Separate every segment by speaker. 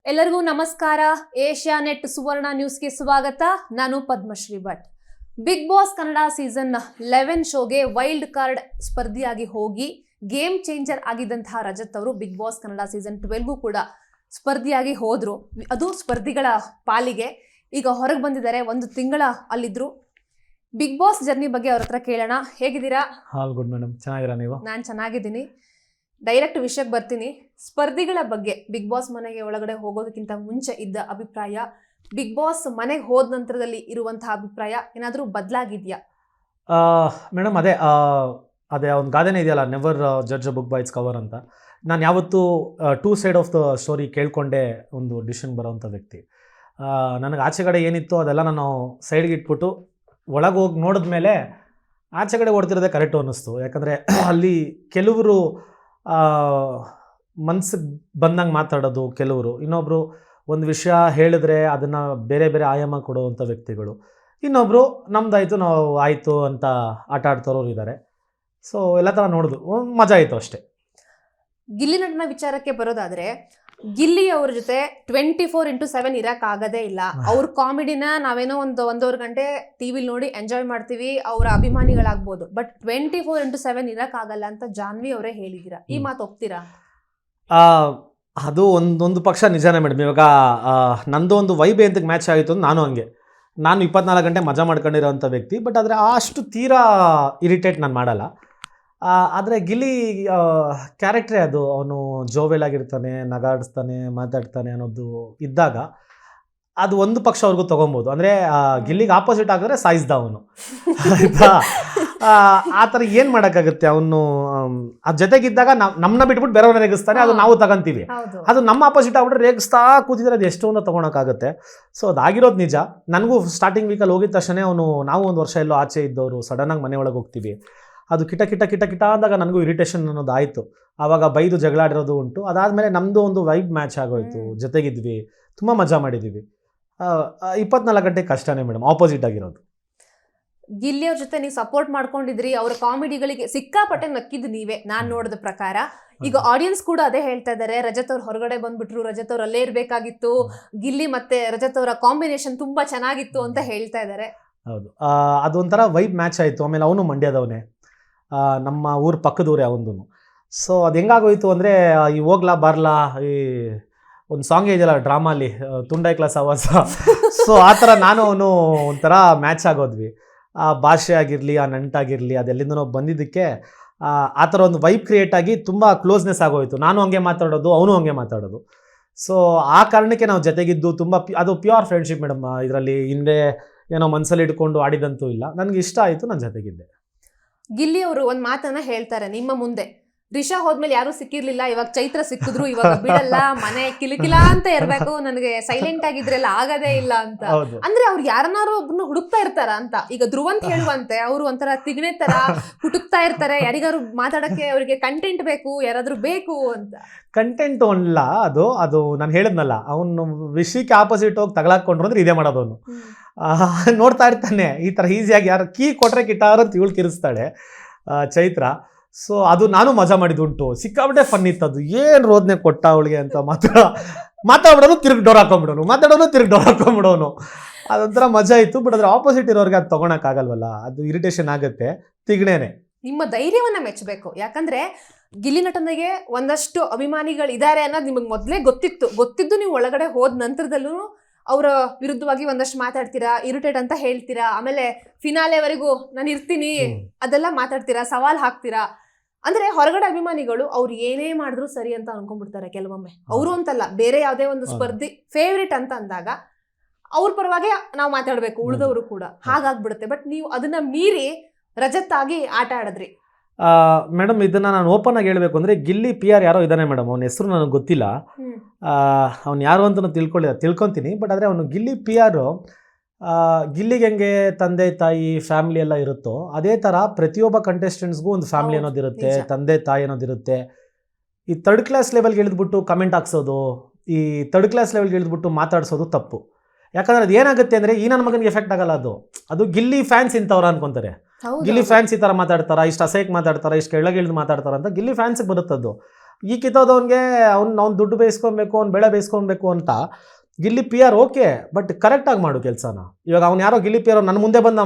Speaker 1: ಎಲ್ಲರಿಗೂ ನಮಸ್ಕಾರ. Asia net ಸುವರ್ಣ ನ್ಯೂಸ್ಗೆ ಸ್ವಾಗತ. ನಾನು Padmashri Bhat. Bigg Boss Kannada season 11 ಶೋಗೆ ವೈಲ್ಡ್ ಕಾರ್ಡ್ ಸ್ಪರ್ಧಿಯಾಗಿ ಹೋಗಿ ಗೇಮ್ ಚೇಂಜರ್ ಆಗಿದ್ದಂತಹ ರಜತ್ ಅವರು ಬಿಗ್ ಬಾಸ್ ಕನ್ನಡ ಸೀಸನ್ 12 ಕೂಡ ಸ್ಪರ್ಧಿಯಾಗಿ ಹೋದ್ರು. ಅದು ಸ್ಪರ್ಧಿಗಳ ಪಾಲಿಗೆ. ಈಗ ಹೊರಗೆ ಬಂದಿದ್ದಾರೆ. ಒಂದು ತಿಂಗಳ ಅಲ್ಲಿದ್ರು. ಬಿಗ್ ಬಾಸ್ ಜರ್ನಿ ಬಗ್ಗೆ ಅವ್ರ ಹತ್ರ ಕೇಳೋಣ. ಹೇಗಿದ್ದೀರಾ?
Speaker 2: All good madam. ಚೆನ್ನಾಗಿದ್ದೀರಾ ನೀವು?
Speaker 1: ನಾನು ಚೆನ್ನಾಗಿದ್ದೀನಿ. ಡೈರೆಕ್ಟ್ ವಿಷಯಕ್ಕೆ ಬರ್ತೀನಿ. ಸ್ಪರ್ಧಿಗಳ ಬಗ್ಗೆ ಬಿಗ್ ಬಾಸ್ ಮನೆಗೆ ಒಳಗಡೆ ಹೋಗೋದಕ್ಕಿಂತ ಮುಂಚೆ ಇದ್ದ ಅಭಿಪ್ರಾಯ, ಬಿಗ್ ಬಾಸ್ ಮನೆಗೆ ಹೋದ ನಂತರದಲ್ಲಿ ಇರುವಂತಹ ಅಭಿಪ್ರಾಯ ಏನಾದರೂ ಬದಲಾಗಿದೆಯಾ?
Speaker 2: ಮೇಡಮ್ ಅದೇ ಒಂದು ಗಾದೆನೇ ಇದೆಯಲ್ಲ, never judge a book by its cover ಅಂತ. ನಾನು ಯಾವತ್ತೂ two side of the story ಕೇಳ್ಕೊಂಡೇ ಒಂದು ಡಿಸಿಷನ್ ಬರೋವಂಥ ವ್ಯಕ್ತಿ. ನನಗೆ ಆಚೆ ಕಡೆ ಏನಿತ್ತು ಅದೆಲ್ಲ ನಾನು ಸೈಡ್ಗೆ ಇಟ್ಬಿಟ್ಟು ಒಳಗೆ ಹೋಗಿ ನೋಡಿದ್ಮೇಲೆ ಆಚೆ ಕಡೆ ಓಡ್ತಿರೋದೇ ಕರೆಕ್ಟು ಅನ್ನಿಸ್ತು. ಯಾಕಂದರೆ ಅಲ್ಲಿ ಕೆಲವರು ಮನ್ಸಿಗೆ ಬಂದಂಗೆ ಮಾತಾಡೋದು, ಕೆಲವರು ಇನ್ನೊಬ್ಬರು ಒಂದು ವಿಷಯ ಹೇಳಿದ್ರೆ ಅದನ್ನು ಬೇರೆ ಬೇರೆ ಆಯಾಮ ಕೊಡುವಂಥ ವ್ಯಕ್ತಿಗಳು, ಇನ್ನೊಬ್ಬರು ನಮ್ದಾಯಿತು ನಾವು ಆಯಿತು ಅಂತ ಆಟ ಆಡ್ತಾರೋರು ಇದ್ದಾರೆ. ಸೊ ಎಲ್ಲ ಥರ ನೋಡಿದ್ರು, ಮಜಾ ಆಯಿತು ಅಷ್ಟೇ.
Speaker 1: ಗಿಲ್ಲಿ ನಟನ ವಿಚಾರಕ್ಕೆ ಬರೋದಾದರೆ, ಗಿಲ್ಲಿ ಅವ್ರ ಜೊತೆ 24x7 ಇರೋಕ್ಕಾಗದೇ ಇಲ್ಲ. ಅವ್ರ ಕಾಮಿಡಿನ ನಾವೇನೋ ಒಂದೂವರೆ ಗಂಟೆ ಟಿವಿಲಿ ನೋಡಿ ಎಂಜಾಯ್ ಮಾಡ್ತೀವಿ, ಅವರ ಅಭಿಮಾನಿಗಳಾಗ್ಬೋದು. ಬಟ್ 24x7 ಇರೋಕ್ಕಾಗಲ್ಲ ಅಂತ ಜಾನ್ವಿ ಅವರೇ ಹೇಳಿದ್ದೀರಾ. ಈ ಮಾತು ಒಪ್ತೀರಾ?
Speaker 2: ಅದು ಒಂದು ಪಕ್ಷ ನಿಜಾನೇ ಮೇಡಮ್. ಇವಾಗ ನಂದು ಒಂದು ವೈಬ್ ಎಂತಕ್ಕೆ ಮ್ಯಾಚ್ ಆಗಿತ್ತು ಅಂತ ನಾನು 24 ಗಂಟೆ ಮಜಾ ಮಾಡ್ಕೊಂಡಿರೋವಂಥ ವ್ಯಕ್ತಿ. ಬಟ್ ಆದರೆ ಅಷ್ಟು ತೀರಾ ಇರಿಟೇಟ್ ನಾನು ಮಾಡಲ್ಲ. ಆದರೆ ಗಿಲ್ಲಿ ಕ್ಯಾರೆಕ್ಟ್ರೇ ಅದು. ಅವನು ಜೋವೆಲ್ ಆಗಿರ್ತಾನೆ, ನಗಾಡಿಸ್ತಾನೆ, ಮಾತಾಡ್ತಾನೆ ಅನ್ನೋದು ಇದ್ದಾಗ ಅದು ಒಂದು ಪಕ್ಷ ಅವ್ರಿಗೂ ತೊಗೊಬೋದು. ಅಂದರೆ ಗಿಲ್ಲಿಗೆ ಆಪೋಸಿಟ್ ಆಗಿದ್ರೆ ಸಾಯಿಸ್ದ ಅವನು, ಆಯಿತಾ? ಆ ಥರ ಏನು ಮಾಡೋಕ್ಕಾಗುತ್ತೆ? ಅವನು ಅದ್ರ ಜೊತೆಗಿದ್ದಾಗ ನಮ್ಮನ್ನ ಬಿಟ್ಬಿಟ್ಟು ಬೇರೆಯವ್ರನ್ನ ರೇಗಿಸ್ತಾನೆ, ಅದು ನಾವು ತಗೊಂತೀವಿ. ಅದು ನಮ್ಮ ಆಪೋಸಿಟ್ ಆಗ್ಬಿಟ್ರೆ ರೇಗಿಸ್ತಾ ಕೂತಿದ್ರೆ ಅದು ಎಷ್ಟೊಂದು ತೊಗೊಳಕ್ಕಾಗುತ್ತೆ. ಸೊ ಅದಾಗಿರೋದು ನಿಜ. ನನಗೂ ಸ್ಟಾರ್ಟಿಂಗ್ ವೀಕಲ್ಲಿ ಹೋಗಿದ ತಕ್ಷಣ ನಾವು ಒಂದು ವರ್ಷ ಎಲ್ಲೋ ಆಚೆ ಇದ್ದವರು ಸಡನ್ನಾಗಿ ಮನೆ ಒಳಗೆ ಹೋಗ್ತೀವಿ. ಅದು ಕಿಟ ಅಂದಾಗ ನನಗೂ ಇರಿಟೇಷನ್ ಅನ್ನೋದು ಆಯಿತು. ಆವಾಗ ಬೈದು ಜಗಳಾಡಿರೋದು ಉಂಟು. ಅದಾದಮೇಲೆ ನಮ್ಮದು ಒಂದು ವೈಬ್ ಮ್ಯಾಚ್ ಆಗೋಯ್ತು, ಜೊತೆಗಿದ್ವಿ, ತುಂಬ ಮಜಾ ಮಾಡಿದ್ದೀವಿ. 24 ಗಂಟೆ ಕಷ್ಟನೇ ಮೇಡಮ್ ಆಪೋಸಿಟ್ ಆಗಿರೋದು.
Speaker 1: ಗಿಲ್ಲಿ ಅವ್ರ ಜೊತೆ ನೀವು ಸಪೋರ್ಟ್ ಮಾಡ್ಕೊಂಡಿದ್ರಿ, ಅವರ ಕಾಮಿಡಿಗಳಿಗೆ ಸಿಕ್ಕಾಪಟ್ಟೆ ನಕ್ಕಿದ್ದು ನೀವೇ, ನಾನು ನೋಡಿದ ಪ್ರಕಾರ. ಈಗ ಆಡಿಯನ್ಸ್ ಕೂಡ ಅದೇ ಹೇಳ್ತಾ ಇದ್ದಾರೆ, ರಜತ್ ಅವ್ರು ಹೊರಗಡೆ ಬಂದ್ಬಿಟ್ರು, ರಜತ್ ಅವ್ರು ಅಲ್ಲೇ ಇರಬೇಕಾಗಿತ್ತು, ಗಿಲ್ಲಿ ಮತ್ತೆ ರಜತ್ ಅವರ ಕಾಂಬಿನೇಷನ್ ತುಂಬಾ ಚೆನ್ನಾಗಿತ್ತು ಅಂತ ಹೇಳ್ತಾ ಇದ್ದಾರೆ. ಹೌದು,
Speaker 2: ಅದೊಂಥರ ವೈಬ್ ಮ್ಯಾಚ್ ಆಯಿತು. ಆಮೇಲೆ ಅವನು ಮಂಡ್ಯದವನೇ, ನಮ್ಮ ಊರ ಪಕ್ಕದೂರೇ ಅವನದು. ಸೊ ಅದು ಹೆಂಗಾಗೋಯ್ತು ಅಂದರೆ, ಈ ಹೋಗ್ಲಾ ಬಾರ್ಲಾ, ಈ ಒಂದು ಸಾಂಗ್ ಇದೆಯಲ್ಲ ಡ್ರಾಮಾಲಿ, ತುಂಡೈ ಕ್ಲಾಸ್ ಆವಾಸ. ಸೊ ಆ ಥರ ನಾನು ಅವನು ಒಂಥರ ಮ್ಯಾಚ್ ಆಗೋದ್ವಿ. ಆ ಭಾಷೆ ಆಗಿರಲಿ, ಆ ನಂಟಾಗಿರಲಿ, ಅದೆಲ್ಲಿಂದನೋ ಬಂದಿದ್ದಕ್ಕೆ ಆ ಥರ ಒಂದು ವೈಬ್ ಕ್ರಿಯೇಟ್ ಆಗಿ ತುಂಬ ಕ್ಲೋಸ್ನೆಸ್ ಆಗೋಯ್ತು. ನಾನು ಹಂಗೆ ಮಾತಾಡೋದು, ಅವನು ಹಂಗೆ ಮಾತಾಡೋದು. ಸೊ ಆ ಕಾರಣಕ್ಕೆ ನಾವು ಜೊತೆಗಿದ್ದು ತುಂಬ ಅದು ಪ್ಯೂರ್ ಫ್ರೆಂಡ್ಶಿಪ್ ಮೇಡಮ್. ಇದರಲ್ಲಿ ಹಿಂದೆ ಏನೋ ಮನಸ್ಸಲ್ಲಿ ಇಟ್ಕೊಂಡು ಆಡಿದಂತೂ ಇಲ್ಲ. ನನಗೆ ಇಷ್ಟ ಆಯಿತು, ನಾನು ಜೊತೆಗಿದ್ದೆ.
Speaker 1: ಗಿಲ್ಲಿ ಅವರು ಒಂದು ಮಾತನ್ನ ಹೇಳ್ತಾರೆ ನಿಮ್ಮ ಮುಂದೆ, ರಿಷಾ ಹೋದ್ಮೇಲೆ ಯಾರು ಸಿಕ್ಕಿರ್ಲಿಲ್ಲ, ಇವಾಗ ಚೈತ್ರ ಸಿಕ್ಕಿದ್ರು, ಇವಾಗ ಬಿಡಲ್ಲ, ಮನೆ ಕಿಲಕಿಲ ಅಂತ ಇರ್ಬೇಕು, ನನಗೆ ಸೈಲೆಂಟ್ ಆಗಿದ್ರೆಲ್ಲ ಆಗದೇ ಇಲ್ಲ ಅಂತ. ಅಂದ್ರೆ ಅವ್ರು ಯಾರನ್ನಾರು ಒಬ್ಬನು ಹುಡುಕ್ತಾ ಇರ್ತಾರ ಅಂತ. ಈಗ ಧ್ರುವಂತ್ ಹೇಳುವಂತೆ ಅವರು ಒಂಥರ ತಿಗಣೆ ತರ ಹುಡುಕ್ತಾ ಇರ್ತಾರೆ, ಯಾರಿಗಾರು ಮಾತಾಡಕ್ಕೆ ಅವ್ರಿಗೆ ಕಂಟೆಂಟ್ ಬೇಕು, ಯಾರಾದ್ರೂ ಬೇಕು ಅಂತ.
Speaker 2: ಕಂಟೆಂಟ್ ಅಲ್ಲ ಅದು ನಾನು ಹೇಳಿದ್ನಲ್ಲ, ಅವನು ವಿಷಯಕ್ಕೆ ಆಪೋಸಿಟ್ ಹೋಗಿ ತಗಲಾಕೊಂಡ್ರು ಅಂದ್ರೆ ಇದೇ ಮಾಡೋದು. ಅವನು ನೋಡ್ತಾ ಇರ್ತಾನೆ, ಈ ಥರ ಈಸಿಯಾಗಿ ಯಾರು ಕೀ ಕೊಟ್ರೆ ಕಿಟ್ಟಾರು ಅಂತ ಇವಳು ಕಿರಿಸ್ತಾಳೆ ಚೈತ್ರ. ಸೊ ಅದು ನಾನು ಮಜಾ ಮಾಡಿದ್ದುಂಟು, ಸಿಕ್ಕಾಬಿಟ್ಟೆ ಫನ್ ಇತ್ತದು. ಏನು ರೋದನೆ ಕೊಟ್ಟ ಅವಳಿಗೆ ಅಂತ ಮಾತಾಡೋನು ತಿರುಗಿ ಡೋರ್ ಹಾಕೊಂಡ್ಬಿಡೋನು, ಮಾತಾಡೋನು ತಿರುಗಿ ಡೋರ್ ಹಾಕೊಂಡ್ಬಿಡೋನು. ಅದೊಂಥರ ಮಜಾ ಇತ್ತು. ಬಟ್ ಅದ್ರ ಆಪೋಸಿಟ್ ಇರೋರಿಗೆ ಅದು ತೊಗೊಳಕ್ಕಾಗಲ್ವಲ್ಲ, ಅದು ಇರಿಟೇಷನ್ ಆಗುತ್ತೆ, ತಿಗಣೆನೆ.
Speaker 1: ನಿಮ್ಮ ಧೈರ್ಯವನ್ನ ಮೆಚ್ಚಬೇಕು. ಯಾಕಂದ್ರೆ ಗಿಲ್ಲಿ ನಟನಿಗೆ ಒಂದಷ್ಟು ಅಭಿಮಾನಿಗಳು ಇದ್ದಾರೆ ಅನ್ನೋದು ನಿಮಗೆ ಮೊದಲೇ ಗೊತ್ತಿದ್ದು ನೀವು ಒಳಗಡೆ ಹೋದ ನಂತರದಲ್ಲೂ ಅವರ ವಿರುದ್ಧವಾಗಿ ಒಂದಷ್ಟು ಮಾತಾಡ್ತೀರಾ, ಇರಿಟೇಟ್ ಅಂತ ಹೇಳ್ತೀರಾ, ಆಮೇಲೆ ಫಿನಾಲೆವರೆಗೂ ನಾನು ಇರ್ತೀನಿ ಅದೆಲ್ಲ ಮಾತಾಡ್ತೀರಾ, ಸವಾಲ್ ಹಾಕ್ತೀರಾ. ಅಂದ್ರೆ ಹೊರಗಡೆ ಅಭಿಮಾನಿಗಳು ಅವ್ರು ಏನೇ ಮಾಡಿದ್ರು ಸರಿ ಅಂತ ಅನ್ಕೊಂಡ್ಬಿಡ್ತಾರೆ ಕೆಲವೊಮ್ಮೆ. ಅವರು ಅಂತಲ್ಲ, ಬೇರೆ ಯಾವುದೇ ಒಂದು ಸ್ಪರ್ಧಿ ಫೇವ್ರೇಟ್ ಅಂತ ಅಂದಾಗ ಅವ್ರ ಪರವಾಗಿ ನಾವು ಮಾತಾಡ್ಬೇಕು, ಉಳಿದವರು ಕೂಡ ಹಾಗಾಗ್ಬಿಡುತ್ತೆ. ಬಟ್ ನೀವು ಅದನ್ನ ಮೀರಿ ರಜತ್ ಆಗಿ ಆಟ ಆಡಿದ್ರಿ
Speaker 2: ಮೇಡಮ್. ಇದನ್ನು ನಾನು ಓಪನ್ ಆಗಿ ಹೇಳಬೇಕು ಅಂದರೆ, ಗಿಲ್ಲಿ PR ಯಾರೋ ಇದ್ದಾನೆ ಮೇಡಮ್, ಅವನ ಹೆಸರು ನನಗೆ ಗೊತ್ತಿಲ್ಲ, ಅವ್ನು ಯಾರು ಅಂತ ತಿಳ್ಕೊತೀನಿ. ಬಟ್ ಆದರೆ ಅವನು ಗಿಲ್ಲಿ PR, ಗಿಲ್ಲಿಗೆ ಹೆಂಗೆ ತಂದೆ ತಾಯಿ ಫ್ಯಾಮಿಲಿ ಎಲ್ಲ ಇರುತ್ತೋ ಅದೇ ಥರ ಪ್ರತಿಯೊಬ್ಬ ಕಂಟೆಸ್ಟೆಂಟ್ಸ್ಗೂ ಒಂದು ಫ್ಯಾಮಿಲಿ ಅನ್ನೋದಿರುತ್ತೆ, ತಂದೆ ತಾಯಿ ಅನ್ನೋದಿರುತ್ತೆ. ಈ 3rd ಕ್ಲಾಸ್ ಲೆವೆಲ್ಗೆ ಇಳಿದ್ಬಿಟ್ಟು ಕಮೆಂಟ್ ಹಾಕ್ಸೋದು, ಈ 3rd ಕ್ಲಾಸ್ ಲೆವೆಲ್ಗೆ ಇಳಿದ್ಬಿಟ್ಟು ಮಾತಾಡ್ಸೋದು ತಪ್ಪು. ಯಾಕಂದರೆ ಅದು ಏನಾಗುತ್ತೆ ಅಂದರೆ, ಈ ನನ್ನ ಮಗನಿಗೆ ಎಫೆಕ್ಟ್ ಆಗಲ್ಲ. ಅದು ಗಿಲ್ಲಿ ಫ್ಯಾನ್ಸ್ ಇಂಥವ್ರು ಅನ್ಕೊತಾರೆ. ಗಿಲ್ಲಿ ಫ್ಯಾನ್ಸ್ ಈ ಥರ ಮಾತಾಡ್ತಾರ, ಇಷ್ಟು ಅಸಹ್ಯಕ್ಕೆ ಮಾತಾಡ್ತಾರ, ಇಷ್ಟು ಕೆಳಗೆ ಇಳಿದು ಮಾತಾಡ್ತಾರ ಅಂತ ಗಿಲ್ಲಿ ಫ್ಯಾನ್ಸಿಗೆ ಬರುತ್ತದ್ದು. ಈ ಕಿತ್ತೋದವನಿಗೆ ಅವ್ನು ದುಡ್ಡು ಬೇಯಿಸ್ಕೊಬೇಕು, ಅವ್ನು ಬೆಳೆ ಬೇಯಿಸ್ಕೊಬೇಕು ಅಂತ Gilli P R okay, but ಕರೆಕ್ಟಾಗಿ ಮಾಡು ಕೆಲಸನ. ಇವಾಗ ಅವ್ನು ಯಾರೋ ಗಿಲ್ಲಿ ಪಿ ಆರ್ ನನ್ನ ಮುಂದೆ ಬಂದು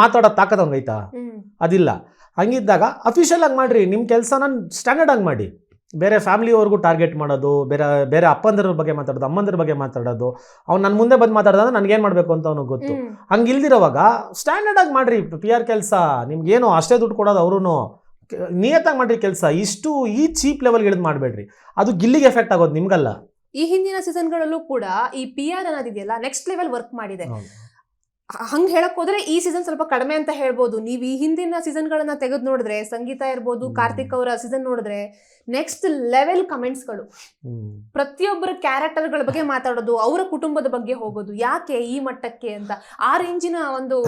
Speaker 2: ಮಾತಾಡೋ ತಾಕತ್ ಅವ್ನಿಗೈತಾ? ಅದಿಲ್ಲ. ಹಂಗಿದ್ದಾಗ ಅಫಿಷಿಯಲ್ ಆಗಿ ಮಾಡಿರಿ, ನಿಮ್ಮ ಕೆಲಸನ ಸ್ಟ್ಯಾಂಡರ್ಡ್ ಆಗಿ ಮಾಡಿ. ಬೇರೆ ಫ್ಯಾಮಿಲಿಯವ್ರಿಗೂ ಟಾರ್ಗೆಟ್ ಮಾಡೋದು, ಬೇರೆ ಅಪ್ಪಂದಿರ ಬಗ್ಗೆ ಮಾತಾಡೋದು, ಅಮ್ಮಂದಿರ ಬಗ್ಗೆ ಮಾತಾಡೋದು, ಅವ್ನು ನನ್ನ ಮುಂದೆ ಬಂದು ಮಾತಾಡೋದು ನನಗೇನು ಮಾಡಬೇಕು ಅಂತ ಅವ್ನಿಗೆ ಗೊತ್ತು. ಹಂಗಿಲ್ದಿರೋವಾಗ ಸ್ಟ್ಯಾಂಡರ್ಡ್ ಆಗಿ ಮಾಡಿರಿ ಪಿ ಆರ್ ಕೆಲಸ. ನಿಮ್ಗೇನು ಅಷ್ಟೇ ದುಡ್ಡು ಕೊಡೋದು, ಅವ್ರೂ ನಿಯತ್ತಾಗಿ ಮಾಡಿರಿ ಕೆಲಸ. ಈ ಚೀಪ್ ಲೆವೆಲ್ಗೆ ಇಳಿದು ಮಾಡಬೇಡ್ರಿ, ಅದು ಗಿಲ್ಲಿಗೆ ಎಫೆಕ್ಟ್ ಆಗೋದು, ನಿಮ್ಗಲ್ಲ.
Speaker 1: ಈ ಹಿಂದಿನ ಸೀಸನ್ಗಳಲ್ಲೂ ಕೂಡ ಈ ಪಿ ಆರ್ ಅನ್ನೋದಿದೆಯಲ್ಲ ನೆಕ್ಸ್ಟ್ ಲೆವೆಲ್ ವರ್ಕ್ ಮಾಡಿದೆ. ಹಂಗೆ ಹೇಳಕ್ ಹೋದ್ರೆ ಈ ಸೀಸನ್ ಸ್ವಲ್ಪ ಕಡಿಮೆ ಅಂತ ಹೇಳ್ಬೋದು. ನೀವು ಈ ಹಿಂದಿನ ಸೀಸನ್ಗಳನ್ನ ತೆಗೆದು ನೋಡಿದ್ರೆ, ಸಂಗೀತ ಇರ್ಬೋದು, ಕಾರ್ತಿಕ್ ಅವರ ಸೀಸನ್ ನೋಡಿದ್ರೆ ನೆಕ್ಸ್ಟ್ ಲೆವೆಲ್ ಕಮೆಂಟ್ಸ್ಗಳು, ಪ್ರತಿಯೊಬ್ಬರ ಕ್ಯಾರೆಕ್ಟರ್ಗಳ ಬಗ್ಗೆ ಮಾತಾಡೋದು, ಅವರ ಕುಟುಂಬದ ಬಗ್ಗೆ ಹೋಗೋದು, ಯಾಕೆ ಈ ಮಟ್ಟಕ್ಕೆ ಅಂತ, ಆ ರೇಂಜಿನ ಒಂದು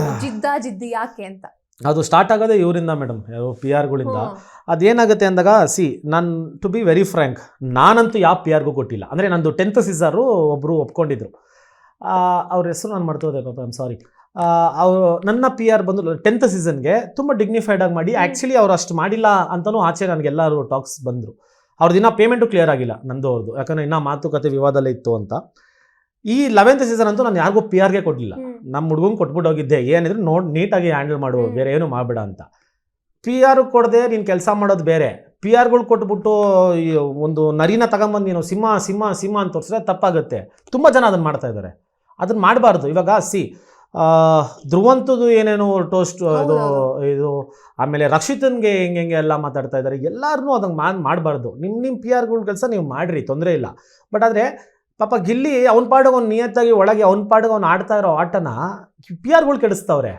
Speaker 1: ಜಿದ್ದಿ ಯಾಕೆ ಅಂತ.
Speaker 2: ಅದು ಸ್ಟಾರ್ಟ್ ಆಗೋದೇ ಇವರಿಂದ ಮೇಡಮ್, ಪಿ ಆರ್ಗಳಿಂದ. ಅದೇನಾಗುತ್ತೆ ಅಂದಾಗ ನಾನು ಟು ಬಿ ವೆರಿ ಫ್ರ್ಯಾಂಕ್, ನಾನಂತೂ ಯಾವ ಪಿ ಆರ್ಗೂ ಕೊಟ್ಟಿಲ್ಲ. ಅಂದರೆ ನಂದು 10th ಸೀಸರು ಒಬ್ಬರು ಒಪ್ಕೊಂಡಿದ್ರು, ಅವ್ರ ಹೆಸರು ನಾನು ಮಾಡ್ತೋದೆ ಪಾಪ, ಐಮ್ ಸಾರಿ. ಅವರು ನನ್ನ ಪಿ ಆರ್ ಬಂದು 10th ಸೀಸನ್ಗೆ ತುಂಬ ಡಿಗ್ನಿಫೈಡ್ ಆಗಿ ಮಾಡಿ, ಆ್ಯಕ್ಚುಲಿ ಅವ್ರು ಅಷ್ಟು ಮಾಡಿಲ್ಲ ಅಂತಲೂ ಆಚೆ ನನಗೆಲ್ಲರೂ ಟಾಕ್ಸ್ ಬಂದರು. ಅವ್ರದ್ದು ಇನ್ನೂ ಪೇಮೆಂಟು ಕ್ಲಿಯರ್ ಆಗಿಲ್ಲ, ನಂದು ಅವ್ರದ್ದು, ಯಾಕಂದರೆ ಇನ್ನೂ ಮಾತುಕತೆ ವಿವಾದಲ್ಲೇ ಇತ್ತು ಅಂತ. ಈ 11th ಸೀಸನ್ ಅಂತೂ ನಾನು ಯಾರಿಗೂ ಪಿ ಆರ್ಗೆ ಕೊಡಲಿಲ್ಲ. ನಮ್ಮ ಹುಡುಗಂಗೆ ಕೊಟ್ಬಿಟ್ಟು ಹೋಗಿದ್ದೆ, ಏನಿದ್ರು ನೀಟಾಗಿ ಹ್ಯಾಂಡಲ್ ಮಾಡು, ಬೇರೆ ಏನು ಮಾಡಬೇಡ ಅಂತ. ಪಿ ಆರ್ ಕೊಡದೆ ನೀನು ಕೆಲಸ ಮಾಡೋದು ಬೇರೆ, ಪಿ ಆರ್ಗಳು ಕೊಟ್ಬಿಟ್ಟು ಒಂದು ನರಿನ ತಗೊಂಬಂದು ನೀನು ಸಿಂಹ ಅಂತ ತೋರಿಸಿದ್ರೆ ತಪ್ಪಾಗುತ್ತೆ. ತುಂಬ ಜನ ಅದನ್ನು ಮಾಡ್ತಾ ಇದ್ದಾರೆ, ಅದನ್ನು ಮಾಡಬಾರ್ದು. ಇವಾಗ ಧ್ರುವಂತದ್ದು ಏನೇನು ಟೋಸ್ಟ್ ಇದು ಆಮೇಲೆ ರಕ್ಷಿತನ್ಗೆ ಹೆಂಗೆ ಎಲ್ಲ ಮಾತಾಡ್ತಾ ಇದ್ದಾರೆ, ಎಲ್ಲರೂ ಅದಂಗೆ ಮಾಡಬಾರ್ದು. ನಿಮ್ಮ ಪಿ ಆರ್ಗಳ ಕೆಲಸ ನೀವು ಮಾಡಿರಿ, ತೊಂದರೆ ಇಲ್ಲ. ಬಟ್ ಆದರೆ ಪಾಪ ಗಿಲ್ಲಿ ಅವ್ನ ಪಾಡಿಗೆ ಅವ್ನು ನಿಯತ್ತಾಗಿ ಒಳಗೆ ಅವ್ನ ಪಾಡಿಗೆ ಅವ್ನು ಆಡ್ತಾ ಇರೋ ಆಟನ ಪಿ ಆರ್ಗಳು ಕೆಡಿಸ್ತಾವ್ರೆ.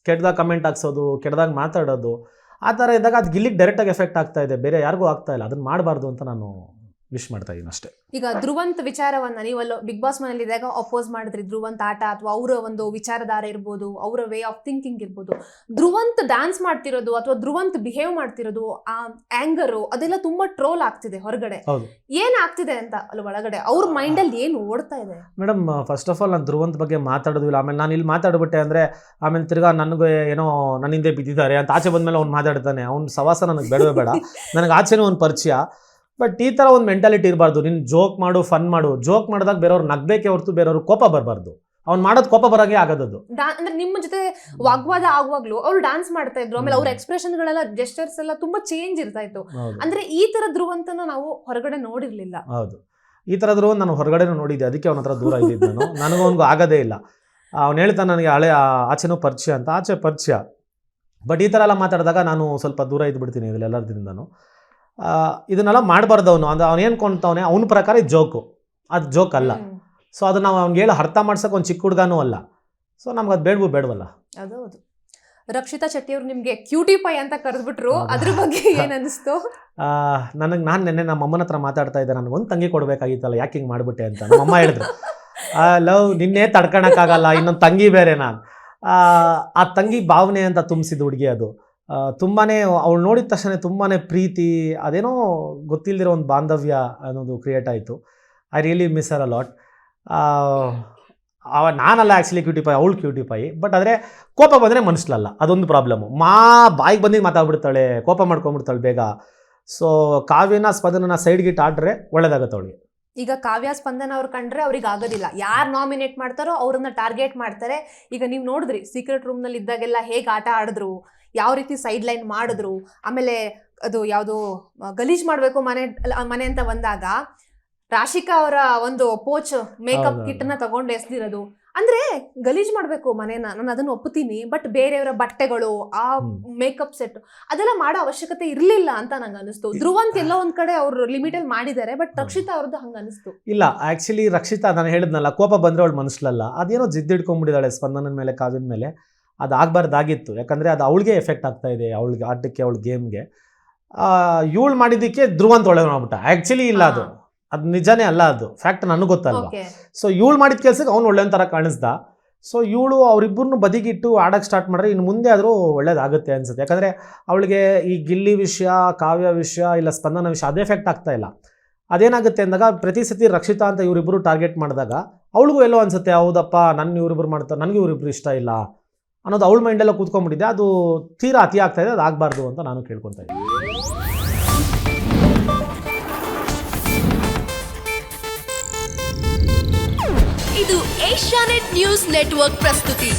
Speaker 2: ಕೆಟ್ಟದಾಗ ಕಮೆಂಟ್ ಹಾಕ್ಸೋದು, ಕೆಟ್ಟದಾಗ ಮಾತಾಡೋದು, ಆ ಥರ ಇದ್ದಾಗ ಅದು ಗಿಲ್ಲಿಗೆ ಡೈರೆಕ್ಟಾಗಿ ಎಫೆಕ್ಟ್ ಆಗ್ತಾ ಇದೆ, ಬೇರೆ ಯಾರಿಗೂ ಆಗ್ತಾ ಇಲ್ಲ. ಅದನ್ನು ಮಾಡಬಾರ್ದು ಅಂತ ನಾನು ವಿಶ್ ಮಾಡ್ತಾ ಇದ್ದೀನಿ ಅಷ್ಟೇ.
Speaker 1: ಈಗ ಧ್ರುವಂತ್ ವಿಚಾರವನ್ನ ನೀವಲ್ಲ ಬಿಗ್ ಬಾಸ್ ಮನೇಲಿ ಇದ್ದಾಗ ಅಪೋಸ್ ಮಾಡಿದ್ರಿ, ಧ್ರುವಂತ್ ಆಟ ಅಥವಾ ಅವರ ಒಂದು ವಿಚಾರಧಾರೆ ಇರ್ಬೋದು, ಅವರ ವೇ ಆಫ್ ಥಿಂಕಿಂಗ್ ಇರ್ಬೋದು, ಧ್ರುವಂತ್ ಡ್ಯಾನ್ಸ್ ಮಾಡ್ತಿರೋದು ಅಥವಾ ಧ್ರುವಂತ್ ಬಿಹೇವ್ ಮಾಡ್ತಿರೋದು, ಆ ಆಂಗರು ಅದೆಲ್ಲ ತುಂಬಾ ಟ್ರೋಲ್ ಆಗ್ತಿದೆ ಹೊರಗಡೆ. ಏನ್ ಆಗ್ತಿದೆ ಅಂತ ಅಲ್ಲಿ ಒಳಗಡೆ ಅವ್ರ ಮೈಂಡ್ ಅಲ್ಲಿ ಏನು ಓಡ್ತಾ ಇದೆ?
Speaker 2: ಮೇಡಮ್, ಫಸ್ಟ್ ಆಫ್ ಆಲ್ ನಾನು ಧ್ರುವಂತ್ ಬಗ್ಗೆ ಮಾತಾಡೋದಿಲ್ಲ. ಆಮೇಲೆ ನಾನು ಇಲ್ಲಿ ಮಾತಾಡ್ಬಿಟ್ಟೆ ಅಂದರೆ ಆಮೇಲೆ ತಿರ್ಗಾ ನನಗೆ ಏನೋ ನನ್ನಿಂದೆ ಬಿದ್ದಿದ್ದಾರೆ ಅಂತ ಆಚೆ ಬಂದಮೇಲೆ ಅವ್ನು ಮಾತಾಡ್ತಾನೆ. ಅವ್ನ ಸವಾಸ ನನಗೆ ಬೇಡವೇ ಬೇಡ, ನನಗೆ ಆಚೆನೂ ಒಂದು ಪರಿಚಯ. ಬಟ್ ಈ ಥರ ಒಂದು ಮೆಂಟಾಲಿಟಿ ಇರಬಾರ್ದು. ನೀನು ಜೋಕ್ ಮಾಡು, ಫನ್ ಮಾಡು. ಜೋಕ್ ಮಾಡಿದಾಗ ಬೇರೆಯವ್ರು ನಗ್ಬೇಕೆ ಹೊರತು ಬೇರೆಯವ್ರು ಕೋಪ ಬರಬಾರ್ದು. ಅವ್ನು ಮಾಡೋದು ಕೋಪ ಬರೋಂಗೆ ಆಗೋದದು.
Speaker 1: ಅಂದ್ರೆ ನಿಮ್ಮ ಜೊತೆ ವಾಗ್ವಾದ ಆಗುವಾಗ್ಲೂ ಅವ್ರು ಡ್ಯಾನ್ಸ್ ಮಾಡ್ತಾ ಇದ್ರು, ಆಮೇಲೆ ಅವ್ರ ಎಕ್ಸ್ಪ್ರೆಷನ್ ಗಳೆಲ್ಲ, ಜೆಸ್ಚರ್ಸ್ ಎಲ್ಲ ತುಂಬಾ ಚೇಂಜ್ ಇರ್ತಾ ಇತ್ತು. ಅಂದ್ರೆ ಈ ತರ ಧ್ರುವಂತನ ನಾವು ಹೊರಗಡೆ ನೋಡಿರ್ಲಿಲ್ಲ.
Speaker 2: ಹೌದು, ಈ ಥರ ಧ್ರುವಂತ ನಾನು ಹೊರಗಡೆ ನೋಡಿದ್ದೆ, ಅದಕ್ಕೆ ಅವನ ಹತ್ರ ದೂರ ಇದ್ದಿದ್ದು ನಾನು. ನನಗೊಂದು ಆಗೋದೇ ಇಲ್ಲ. ಅವ್ನು ಹೇಳ್ತಾನೆ ನನಗೆ ಹಳೆ ಆಚೆನೂ ಪರಿಚಯ ಅಂತ, ಆಚೆ ಪರಿಚಯ. ಬಟ್ ಈ ಥರ ಎಲ್ಲ ಮಾತಾಡಿದಾಗ ನಾನು ಸ್ವಲ್ಪ ದೂರ ಇದ್ಬಿಡ್ತೀನಿ ಇದೆಲ್ಲದ್ರಿಂದನೂ. ಇದನ್ನೆಲ್ಲ ಮಾಡಬಾರ್ದು. ಅವನು ಏನು ಕೊಂತವನೆ ಅವನ ಪ್ರಕಾರ ಇದು ಜೋಕು, ಅದು ಜೋಕ್ ಅಲ್ಲ. ಸೊ ಅದು ನಾವು ಅವ್ನಿಗೆ ಹೇಳಿ ಅರ್ಥ ಮಾಡ್ಸೋಕೆ ಒಂದು ಚಿಕ್ಕ ಹುಡುಗನೂ ಅಲ್ಲ. ಸೊ ನಮ್ಗೆ ಅದು ಬೇಡವಲ್ಲ.
Speaker 1: ಅದೌದು. ರಕ್ಷಿತಾ ಶೆಟ್ಟಿ ಅವರು ನಿಮಗೆ ಕ್ಯೂಟಿ ಪೈ ಅಂತ ಕರೆದ್ಬಿಟ್ರು, ಅದ್ರ ಬಗ್ಗೆ ಏನು ಅನಿಸ್ತು?
Speaker 2: ನಾನು ನೆನ್ನೆ ನಮ್ಮ ಅಮ್ಮನ ಹತ್ರ ಮಾತಾಡ್ತಾ ಇದ್ದೆ, ನನಗೊಂದು ತಂಗಿ ಕೊಡಬೇಕಾಗಿತ್ತಲ್ಲ, ಯಾಕೆ ಹಿಂಗೆ ಮಾಡಿಬಿಟ್ಟೆ ಅಂತ ನಮ್ಮ ಅಮ್ಮ ಹೇಳಿದ್ರು. ಲವ್ ನಿನ್ನೆ ತಡ್ಕೊಳಕ್ಕಾಗಲ್ಲ, ಇನ್ನೊಂದು ತಂಗಿ ಬೇರೆ. ನಾನು ಆ ತಂಗಿ ಭಾವನೆ ಅಂತ ತುಂಬಿಸಿದ್ದು ಹುಡುಗಿ. ಅದು ತುಂಬಾ ಅವಳು ನೋಡಿದ ತಕ್ಷಣ ತುಂಬಾ ಪ್ರೀತಿ, ಅದೇನೋ ಗೊತ್ತಿಲ್ಲದಿರೋ ಒಂದು ಬಾಂಧವ್ಯ ಅನ್ನೋದು ಕ್ರಿಯೇಟ್ ಆಯಿತು. I really miss Har a lot. ನಾನಲ್ಲ ಆ್ಯಕ್ಚುಲಿ ಕ್ಯೂಟಿ ಪೈ, ಅವಳು ಕ್ಯೂಟಿ ಪೈ. ಬಟ್ ಆದರೆ ಕೋಪ ಬಂದರೆ ಮನುಷ್ಯಲಲ್ಲ, ಅದೊಂದು ಪ್ರಾಬ್ಲಮ್ಮು. ಬಾಯಿಗೆ ಬಂದಿದ್ದು ಮಾತಾಡ್ಬಿಡ್ತಾಳೆ, ಕೋಪ ಮಾಡ್ಕೊಂಡ್ಬಿಡ್ತಾಳೆ ಬೇಗ. ಸೊ ಕಾವ್ಯನ ಸ್ಪಂದನ ಸೈಡ್ಗಿಟ್ಟು ಆಡ್ರೆ ಒಳ್ಳೇದಾಗುತ್ತೆ ಅವಳಿಗೆ.
Speaker 1: ಈಗ ಕಾವ್ಯ ಸ್ಪಂದನ ಅವ್ರು ಕಂಡ್ರೆ ಅವ್ರಿಗೆ ಆಗೋದಿಲ್ಲ, ಯಾರು ನಾಮಿನೇಟ್ ಮಾಡ್ತಾರೋ ಅವ್ರನ್ನ ಟಾರ್ಗೆಟ್ ಮಾಡ್ತಾರೆ. ಈಗ ನೀವು ನೋಡಿದ್ರಿ ಸೀಕ್ರೆಟ್ ರೂಮ್ನಲ್ಲಿ ಇದ್ದಾಗೆಲ್ಲ ಹೇಗೆ ಆಟ ಆಡಿದ್ರು, ಯಾವ ರೀತಿ ಸೈಡ್ ಲೈನ್ ಮಾಡಿದ್ರು. ಆಮೇಲೆ ಅದು ಯಾವುದು ಗಲೀಜ್ ಮಾಡಬೇಕು ಮನೆ ಅಂತ ಬಂದಾಗ ರಾಶಿಕಾ ಅವರ ಒಂದು ಪೋಚ್ ಮೇಕಪ್ ಕಿಟ್ನ ತಗೊಂಡು ಎಸ್ದಿರೋದು. ಅಂದ್ರೆ ಗಲೀಜ್ ಮಾಡಬೇಕು ಮನೇನ, ನಾನು ಅದನ್ನು ಒಪ್ಪುತ್ತೀನಿ. ಬಟ್ ಬೇರೆಯವರ ಬಟ್ಟೆಗಳು, ಆ ಮೇಕಪ್ ಸೆಟ್ ಅದೆಲ್ಲ ಮಾಡೋ ಅವಶ್ಯಕತೆ ಇರಲಿಲ್ಲ ಅಂತ ನಂಗೆ ಅನಿಸ್ತು. ಧ್ರುವಂತ್ ಎಲ್ಲೋ ಒಂದ್ ಕಡೆ ಅವ್ರು ಲಿಮಿಟಲ್ಲಿ ಮಾಡಿದ್ದಾರೆ, ಬಟ್ ರಕ್ಷಿತಾ ಅವ್ರದ್ದು ಹಂಗೆ ಅನಿಸ್ತು.
Speaker 2: ಇಲ್ಲ, ಆ್ಯಕ್ಚುಲಿ ರಕ್ಷಿತಾ ನಾನು ಹೇಳಿದ್ನಲ್ಲ, ಕೋಪ ಬಂದರೆ ಅವಳು ಮನುಷ್ಯಲಲ್ಲ. ಅದೇನೋ ಜಿದ್ದಿಡ್ಕೊಂಡ್ಬಿಟ್ಟಿದ್ದಾಳೆ ಸ್ಪಂದನ ಮೇಲೆ, ಕಾವ್ಯನ ಮೇಲೆ. ಅದು ಆಗಬಾರ್ದಾಗಿತ್ತು, ಯಾಕಂದರೆ ಅದು ಅವಳಿಗೆ ಎಫೆಕ್ಟ್ ಆಗ್ತಾ ಇದೆ, ಅವಳಿಗೆ ಆಟಕ್ಕೆ, ಅವಳ ಗೇಮ್ಗೆ. ಇವಳು ಮಾಡಿದ್ದಕ್ಕೆ ಧ್ರುವಂತ ಒಳ್ಳೆ ಮಾಡ್ಬಿಟ್ಟ. ಆ್ಯಕ್ಚುಲಿ ಇಲ್ಲ, ಅದು ನಿಜನೇ ಅಲ್ಲ, ಅದು ಫ್ಯಾಕ್ಟ್ ನನಗೆ ಗೊತ್ತಲ್ವ. ಸೊ ಇವಳು ಮಾಡಿದ ಕೆಲಸಕ್ಕೆ ಅವ್ನು ಒಳ್ಳೆ ಥರ ಕಾಣಿಸ್ದ. ಸೊ ಇವಳು ಅವರಿಬ್ಬರನ್ನು ಬದಿಗಿಟ್ಟು ಆಡೋಕ್ಕೆ ಸ್ಟಾರ್ಟ್ ಮಾಡಿದ್ರೆ ಇನ್ನು ಮುಂದೆ ಆದರೂ ಒಳ್ಳೇದಾಗುತ್ತೆ ಅನ್ಸುತ್ತೆ. ಯಾಕಂದರೆ ಅವಳಿಗೆ ಈ ಗಿಲ್ಲಿ ವಿಷಯ, ಕಾವ್ಯ ವಿಷಯ, ಇಲ್ಲ ಸ್ಪಂದನ ವಿಷಯ ಅದೇ ಎಫೆಕ್ಟ್ ಆಗ್ತಾ ಇಲ್ಲ. ಅದೇನಾಗುತ್ತೆ ಅಂದಾಗ ಪ್ರತಿ ಸತಿ ರಕ್ಷಿತಾ ಅಂತ ಇವರಿಬ್ಬರು ಟಾರ್ಗೆಟ್ ಮಾಡಿದಾಗ ಅವಳಿಗೂ ಎಲ್ಲೋ ಅನಿಸುತ್ತೆ, ಹೌದಪ್ಪ ನನ್ನ ಇವರಿಬ್ಬರು ಮಾಡ್ತಾರೆ, ನನಗೆ ಇವರಿಬ್ಬರು ಇಷ್ಟ ಇಲ್ಲ ಅನ್ನೋದು ಅವಳ ಮೈಂಡೆಲ್ಲ ಕೂತ್ಕೊಂಡ್ಬಿಟ್ಟಿದೆ. ಅದು ತೀರಾ ಅತಿ ಆಗ್ತಾ ಇದೆ, ಅದು ಆಗಬಾರ್ದು ಅಂತ ನಾನು ಕೇಳ್ಕೊತಾ ಇದ್ದೀನಿ.
Speaker 3: ಇದು ಏಷ್ಯಾನೆಟ್ ನ್ಯೂಸ್ ನೆಟ್ವರ್ಕ್ ಪ್ರಸ್ತುತಿ.